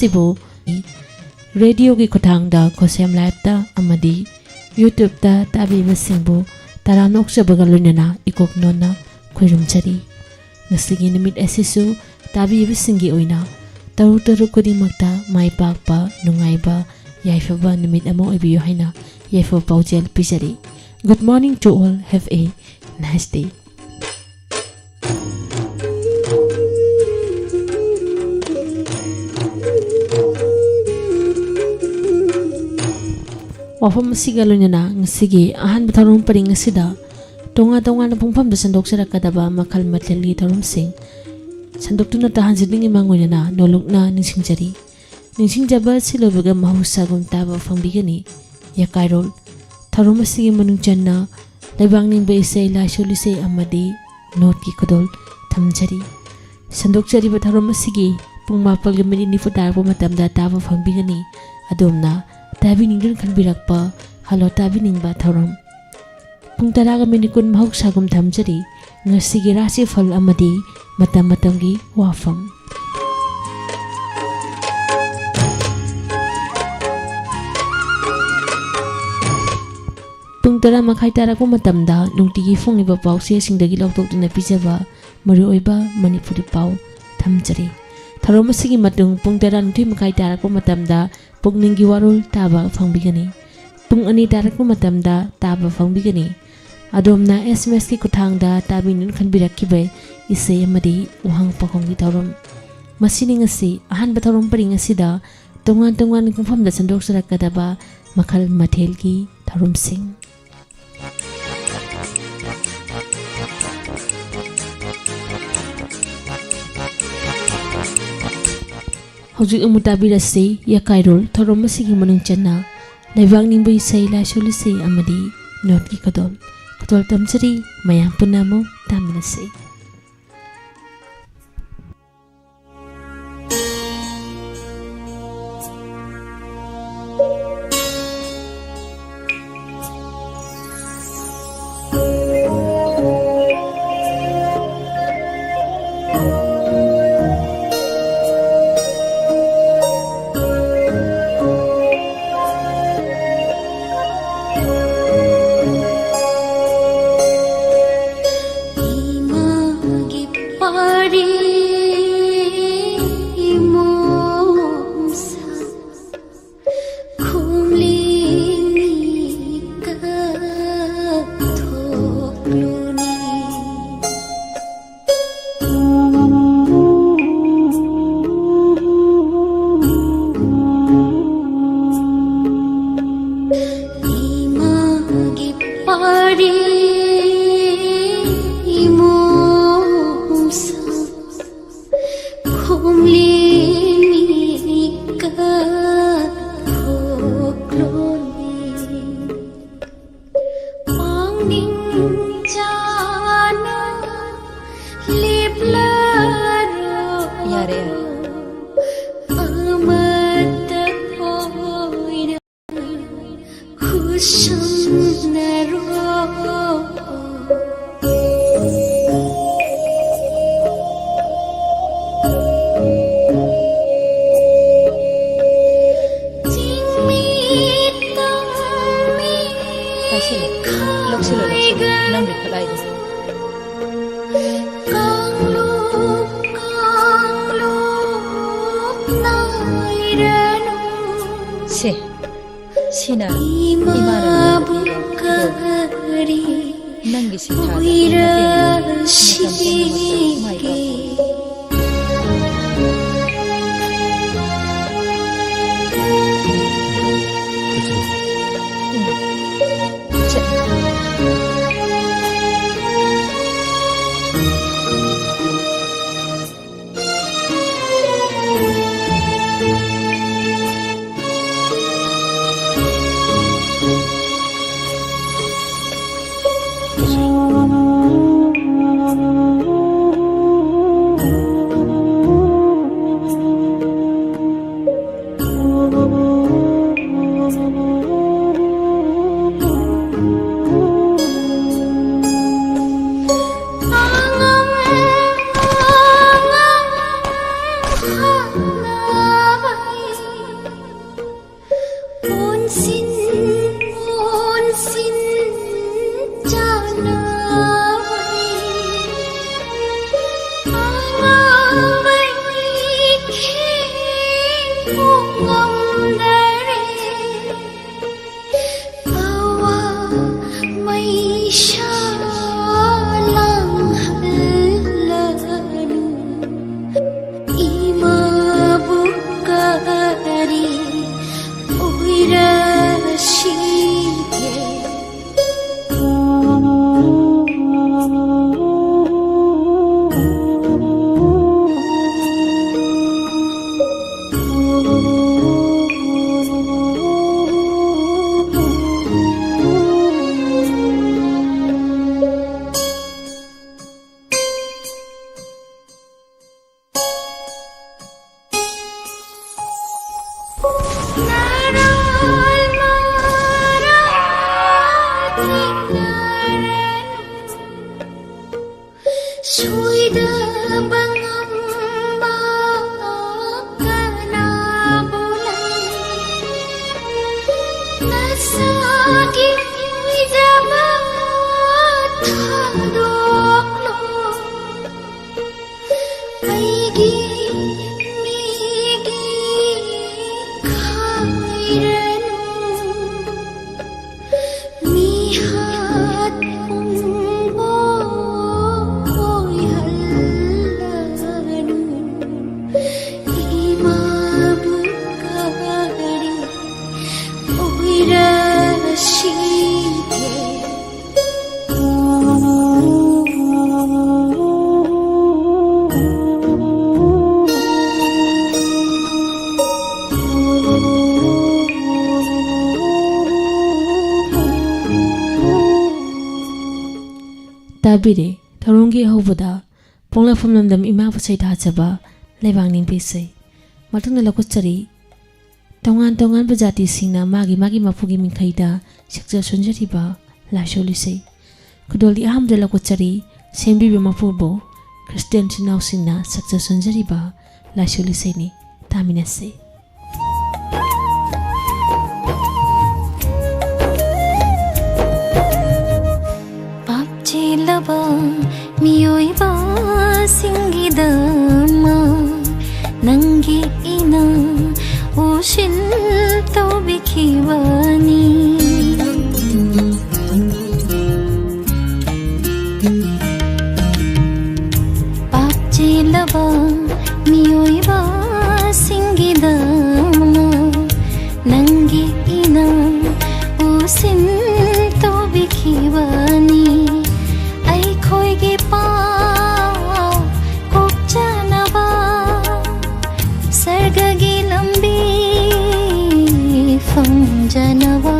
asibu radio gi khotangda khosem live ta amadi YouTube ta tabi basingbu taranok sabaga lunana ikok nona khoirum chari ngasigi nimit asisu tabi basingi oina taru taru kudingmakta mai pakpa nungaiba yaifaba nimit amo ibiyo haina yaifa paujel pijari. Good morning to all. Have a nice day. Wafam asiga lunana ngasigi ahan batharong paring asida tonga na pungpam da sandok sarakadaba makal matlali tharum sing sandok tu na tahan zidling imangoy na nolok na ningsingjari ningsingjaba silobaga mahusagum taba fangbigani ya kairol tharum asigi manung channa laibang ning ba isai laisulisai amadi not ki kodol thamjari sandok chari ba tharum asigi pungmapal ga minit nifu tarbo matamda taba fangbigani adomna tabi ningdun khanbirakpa halo tabi ningba tharum pung taraga minikun mahusagum thamjari ngasigi rasi fal amadi matam matamgi wafam pung tara makai taraku matamda nungtigi fungiba pause singdagi lautokduna pijaba maru oiba manipuri pau thamjari tharum asigi matung pung tara nungti makai taraku matamda pugningi warul taba fangbigani pung ani taraku matamda taba fangbigani adomna SMS ki kuthangda tabinun khanbirakkibai isei amadi uhang pakhonggi tharum masini ngasi ahan batharum paring asida tongan kungfamda sandok sarakadaba makhal mathel ki tharum sing hojik amutabirasi ya kairol tharum asigi manung channa laibang ningba isei laisulisei amadi not ki kodol tamjari mayam punamo taminase Sina imara nangi sithada Tabire, Tarungi Hoboda, Pongla from them Ima Pusay Hachaba, Levaning Pisay. Matuna Lokutari, Tongan Tongan Bajati Sina, Magi Mafugi Minkaida, Shakja Sunjatiba, Lasholise. Kudoli Aham de Lokutari, Sembi Mafubo, Christian Chinausina, Shakja Sunjatiba, Lasholiseni, Taminese. Laba miyoiba singidama nangi ina ushil tobikibani papche laba miyoiba singidama nangi ina ushil tobikibani Janava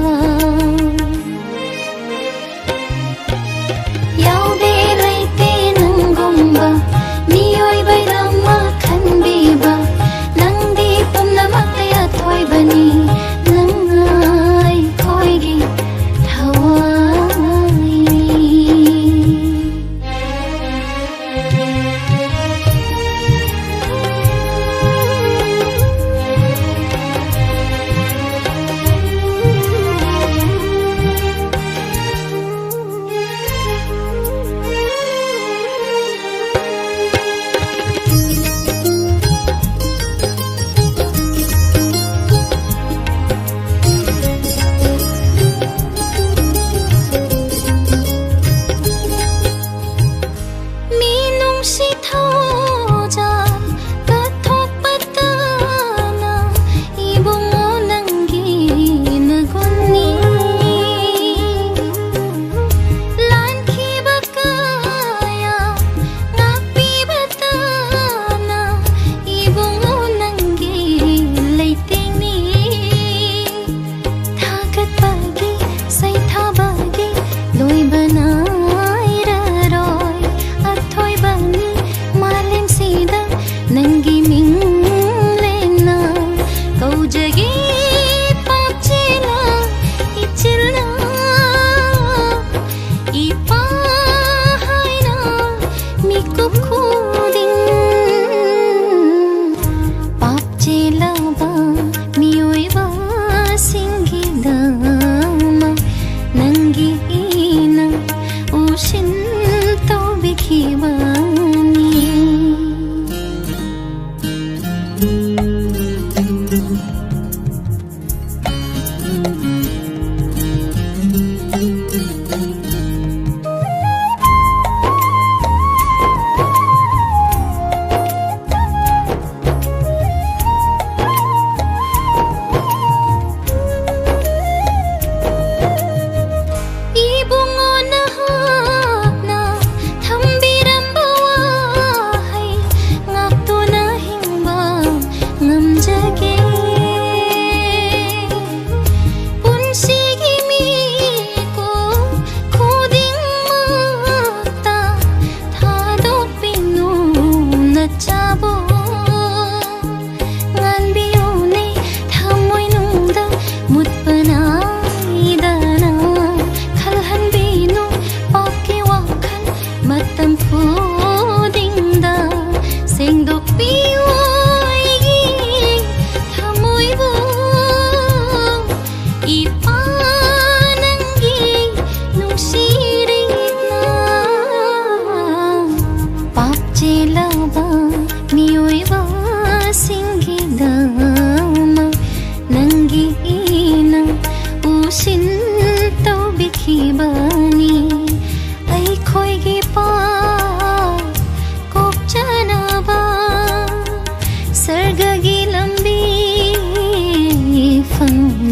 Yaude laite nangumba Miyoi baydama khanbiba Nangdi pumna makaya toy bani Nangai koigi thawai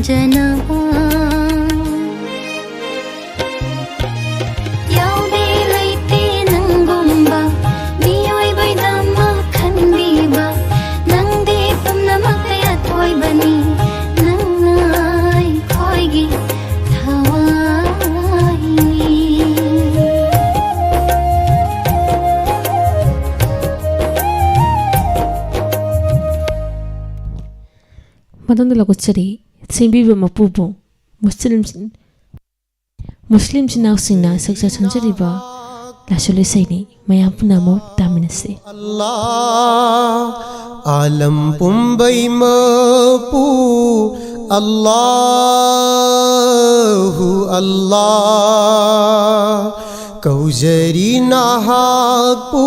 ꯈꯟꯖꯅꯕ ꯌꯥꯎꯗꯦ ꯂꯩꯇꯦ ꯅꯪꯒꯨꯝꯕ ꯃꯤꯑꯣꯏꯕꯩꯗꯃꯛ ꯈꯟꯕꯤꯕ ꯅꯪꯗꯤ ꯄꯨꯝꯅꯃꯛꯇ ꯑꯊꯣꯏꯕꯅꯤ ꯅꯪꯅ ꯑꯩꯈꯣꯏꯒꯤ ꯊꯋꯥꯏꯅꯤ ꯃꯊꯪꯗ ꯂꯧꯈꯠꯆꯔꯤ ꯁꯦꯝꯕꯤꯕ ꯃꯄꯨꯕꯨ ꯃꯨꯁꯂꯤꯝ ꯏꯆꯤꯟꯅꯥꯎꯁꯤꯡꯅ ꯁꯛꯆ ꯁꯪꯖꯔꯤꯕ ꯂꯥꯏꯁꯣꯟ ꯏꯁꯩꯅꯤ ꯃꯌꯥꯝ ꯄꯨꯝꯅꯃꯛ ꯇꯥꯃꯤꯟꯅꯁꯤ आलम पुंबई मपू अल्लाहु अल्लाह कौजरी नाहापू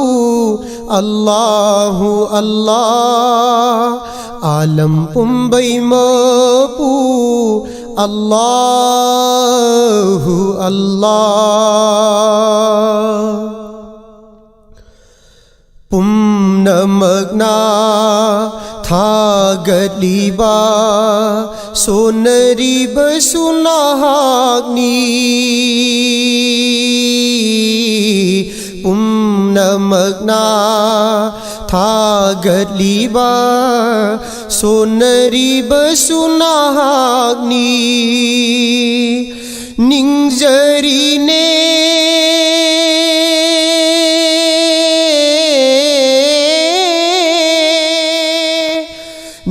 अल्लाहु अल्लाह आलम पुंबई मपू अल्लाहु अल्लाह पुम्नमग्ना थागतलिबा सोनरिबा सुनाहाग्नि पुम्नमग्ना थागतलिबा सोनरिबा सुनाहाग्नि निंजरीने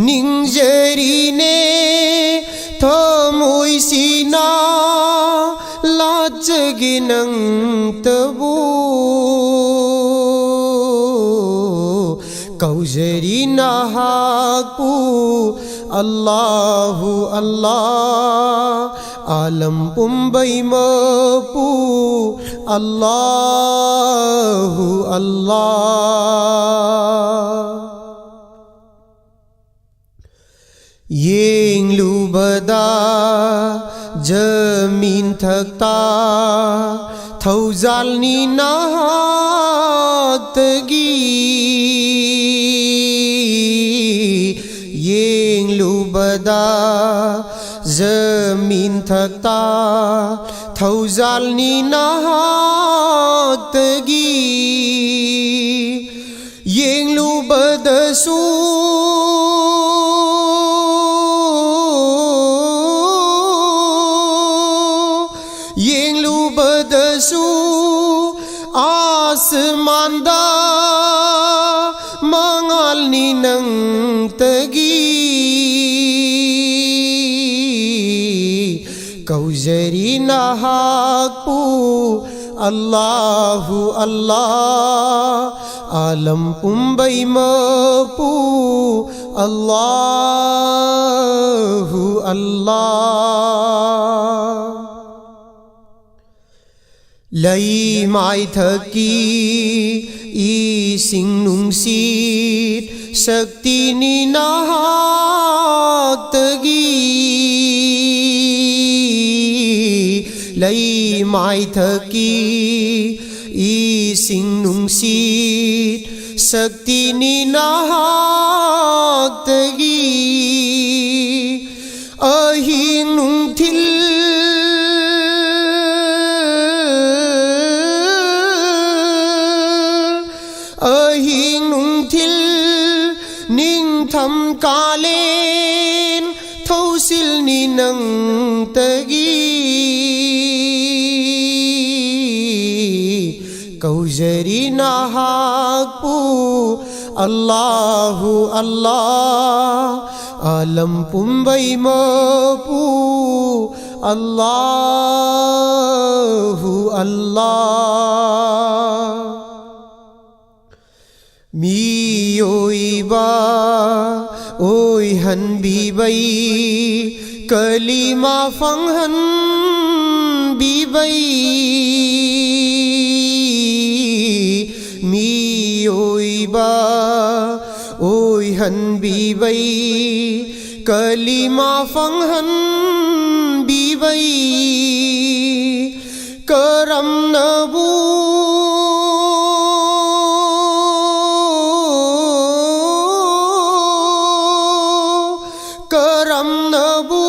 निंजरीने थमुइसिना लाजगिनं तबु कौजरी नाहाकु अल्लाहु अल्लाह आलम पुंबई मपू अल्लाहु अल्लाह येंगलुबदा जमीन थकता थौजालनी नाहतगी येंगलुबदा जमीन थकता थौजालनी नाहतगी येंगलुबदसू येंगलुबदसू आसमानदा मंगालनी नंगतगी कौजरी नाहाकू अल्लाहु अल्लाह आलम पुंबई मपू अल्लाहु अल्लाह लई माई थकी इसिंग नुंसीत शक्ति नि नाहतगी लई माई थकी इसिंग नुंसीत शक्ति नि नाहतगी अहिंग नुंथिल अहिंग नुंथिल निंगथम कालेन थौसिल नि नंगतगी कौजरी नाहाकू अल्लाहु अल्लाह आलम पुंबई मपू अल्लाहु अल्लाह मियोइबा ओय हनबीबई कलीमा फंगहन बीबई मियोइबा ओय हनबीबई कलीमा फंगहन बीबई करम नबू करम नबू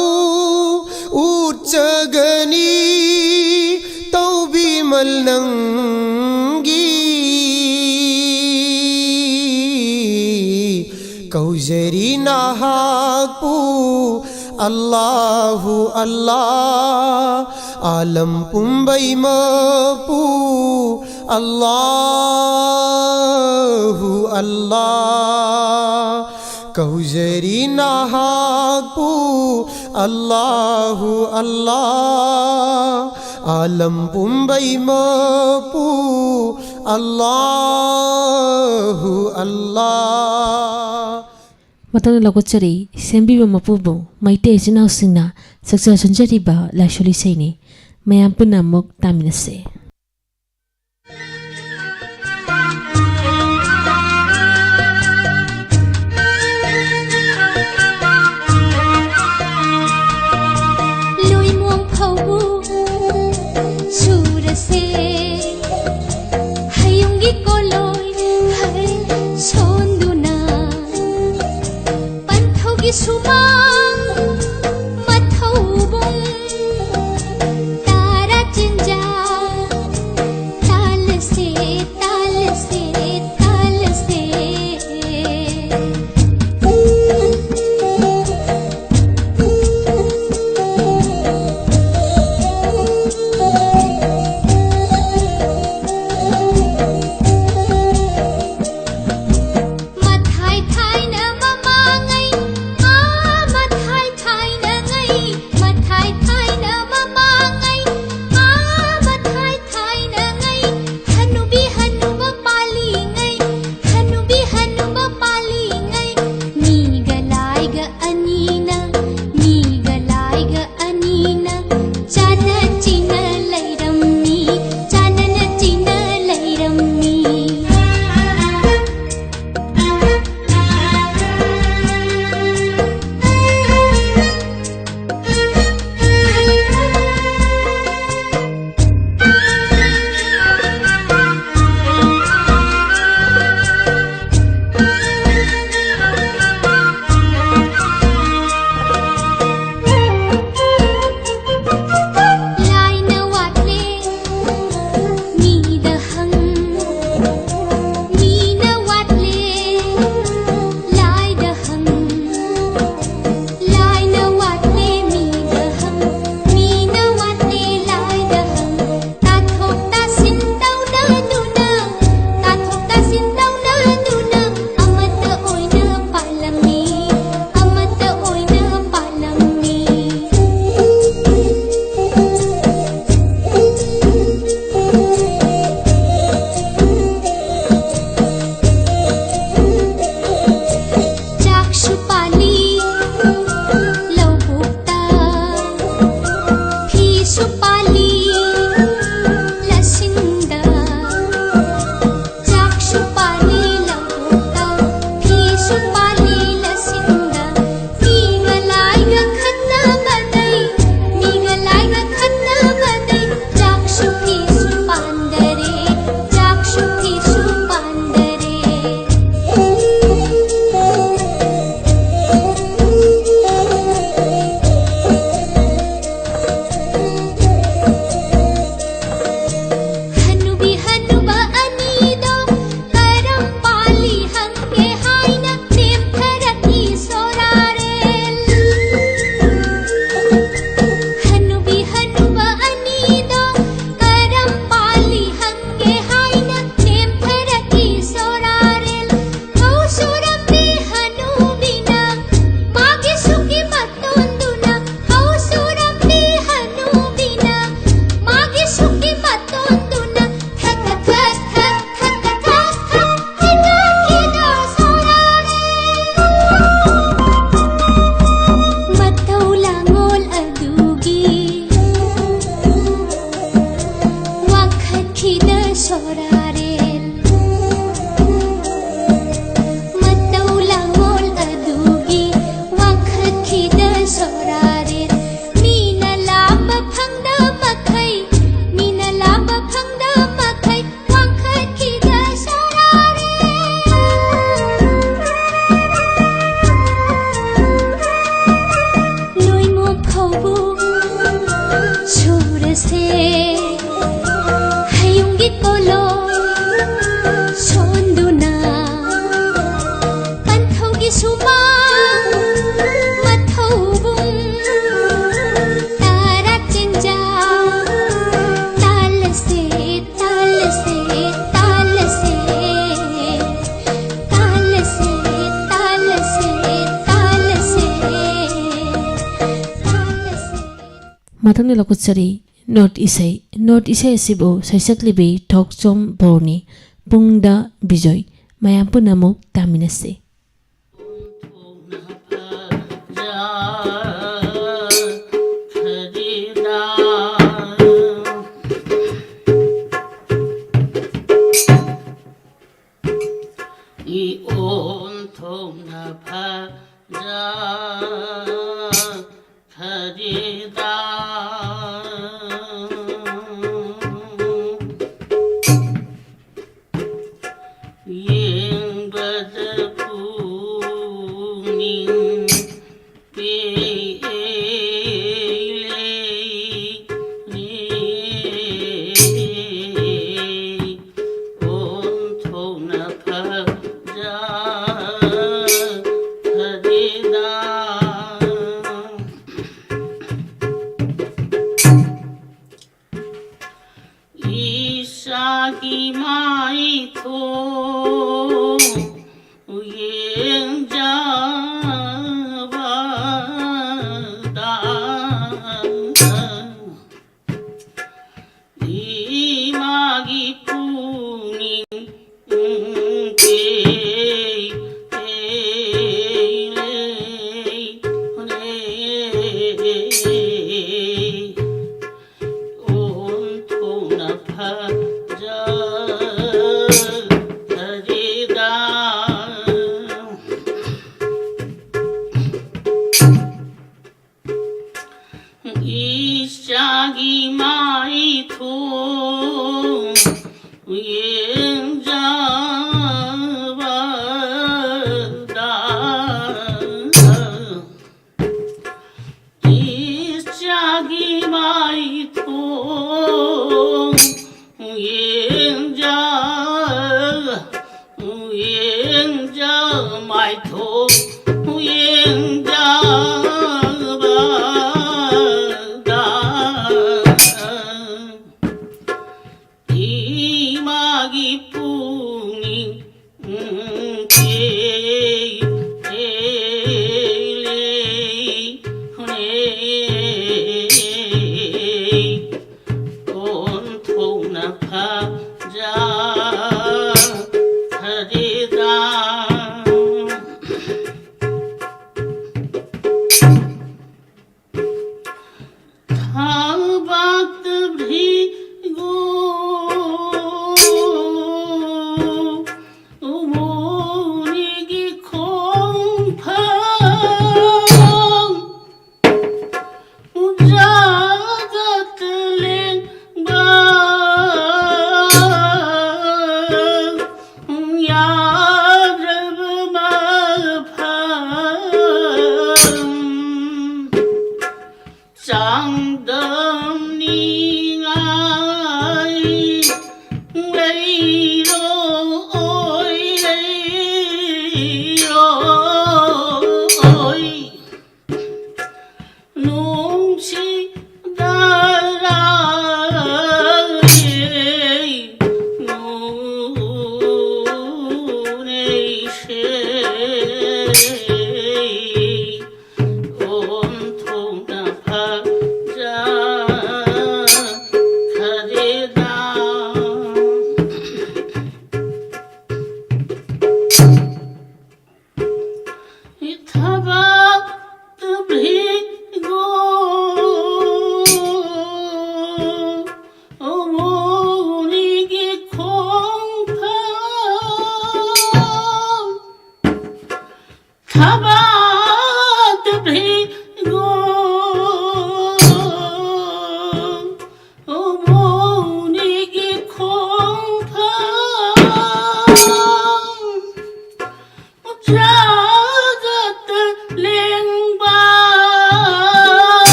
Allahu Allah alam pumbai mapu Allahu Allah kaujari nahaku Allahu Allah alam pumbai mapu Allahu Allah Matang lagotsari sembiba mapubo maite jinau singna saksa sunjari ba la shuli seini mayam puna mok taminase Lui muang phau surase hayungi koloi hai sonduna panthogi sumang mathaubung tara chinja talse talse talse Mathai thai na mama ngai mathai thai na ngai mathai thai na mama ngai mathai thai na ngai hanubi hanuba pali ngai hanubi hanuba pali ngai mi ga lai ga anina chana china lairam mi chana na china lairam mi Lai na watle mi da hang mi na watle lai da hang lai na watle mi da hang mi na watle lai da hang ta thok ta sin tau na nu na ta thok ta sin tau na nu na amata oi na palami amata oi na palami Chakshupali laubukta Phishupali lasinda Chakshupali laubukta Phishupali lasinda Migalai ga khanna madai Migalai ga khanna madai Chakshu Phishupandare Chakshu Phishupandare Hanubi hanuba anido karam pali hange haina nem tharati sorarel Hanubi hanuba anido karam pali hange haina nem tharati sorarel kausuram de hanubina mage suki matonduna kausuram de hanubina mage suki matonduna thak thak thak thak thak thak hina hina sorare matau langol adugi wakhat khida sorarel matau langol adugi wakhat khida sorarel mina laba phangda makhai mina laba phangda makhai wakhat khida sorarel Lui mo phau surase hayungi koloi sonduna panthogi sumang mathaubung ꯃꯊꯪꯗ ꯂꯧꯈꯠꯆꯔꯤ north ꯏꯁꯩ ꯑꯁꯤꯕꯨ ꯁꯩꯁꯛꯂꯤꯕꯤ ꯊꯣꯛꯆꯣꯝ ꯕꯣꯔꯅꯤ ꯄꯨꯡꯗ ꯕꯤꯖꯣꯏ ꯃꯌꯥꯝ ꯄꯨꯟꯅ ꯑꯃꯨꯛ ꯇꯥꯃꯤꯟꯅꯁꯤ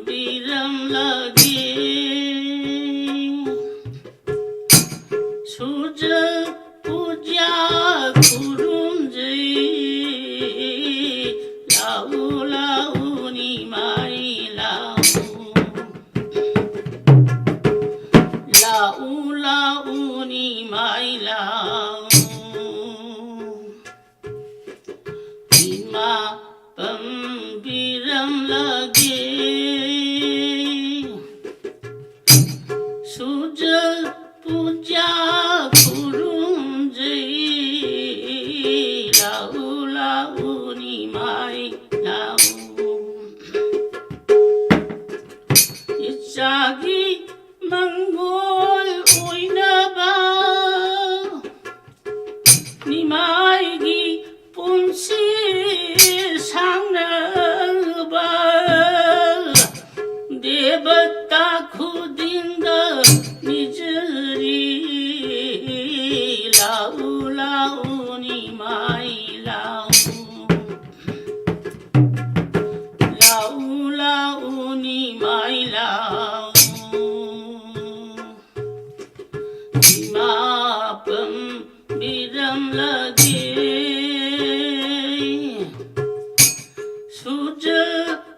ꯄꯥꯝꯕꯤꯔꯝꯂꯒꯦ ꯁꯨꯖ ꯄꯨꯖꯥ ꯈꯨꯔꯨꯝꯖꯩ ꯂꯥꯛꯎ ꯂꯥꯛꯎ ꯅꯤꯃꯥꯏ ꯂꯥꯛꯎ ꯂꯥꯛꯎ ꯂꯥꯛꯎ ꯅꯤꯃꯥꯏ ꯂꯥꯛꯎ 이마 뻔비람라게 수저 부자 구름제이 라우라우니 마이 라우 이짝이 망골 오이나바 니 마이기 봄시 상나바 내봤다 쿠딘다 미즈리 라우라우니 마이 라우 라우라우니 마이 라우 이마쁨 미람라게 수저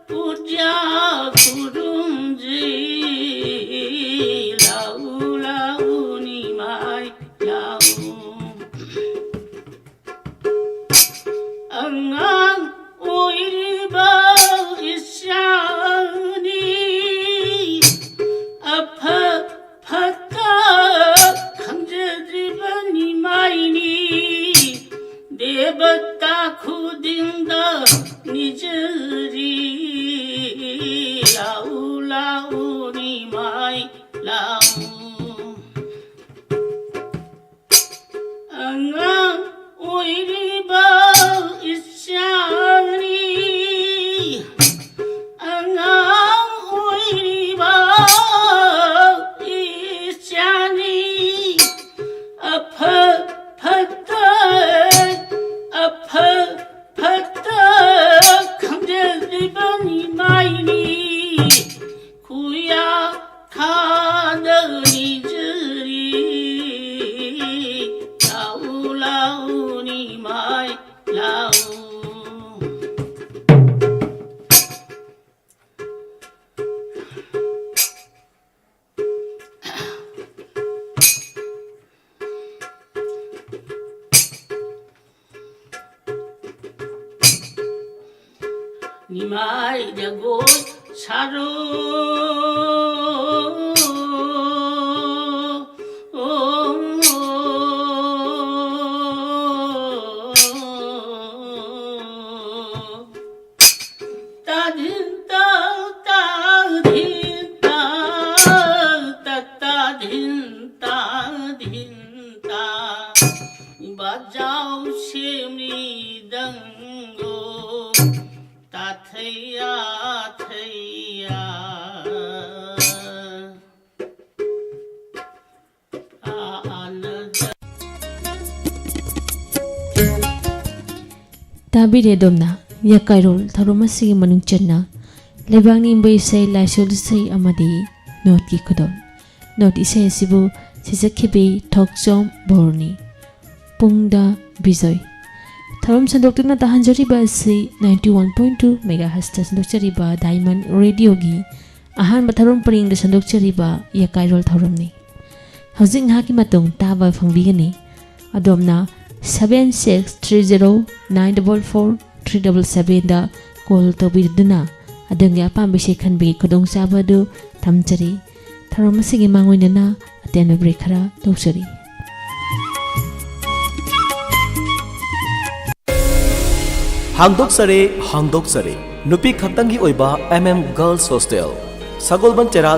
부자 구름지 라우라우니 마이 라우 앙앙 오이리바 이샤니 아파 파까 강제지바니 마이니 내봤다 쿠딩다 니즈리 라우라우니 마이 라우 앙앙 오이리바 이샤니 앙앙 오이리바 이샤니 아파 파다 아파 파다 강제리바니 마이니 구야 가더니즈리 라우라우니 마이 라우 니마이 되고 사로 따딘따 따딘따 따딘따 딘따 바자우 심리당고 타태야 태야 아나자 tabire domna yakairol tharomasi manung chenna lebangni imbai sei laisol sei amadi not ki khodom not isai sibu sijakhibi thokjom borni pungda bijoy Tharom sandokna tahanjariba si 91.2 megahertz sandokchariba Diamond Radio gi ahan batharom pring da sandokchariba yakairol tharomni hojing ha ki matung taba phangbi adomna 7630944377 da call tobiduna adangya pambise khanbi khodong sabadu thamchari tharom asigi mangoinana aten break khara tawchari Hangdok sare nupi khatangi oiba MM Girls Hostel Sagolban Chera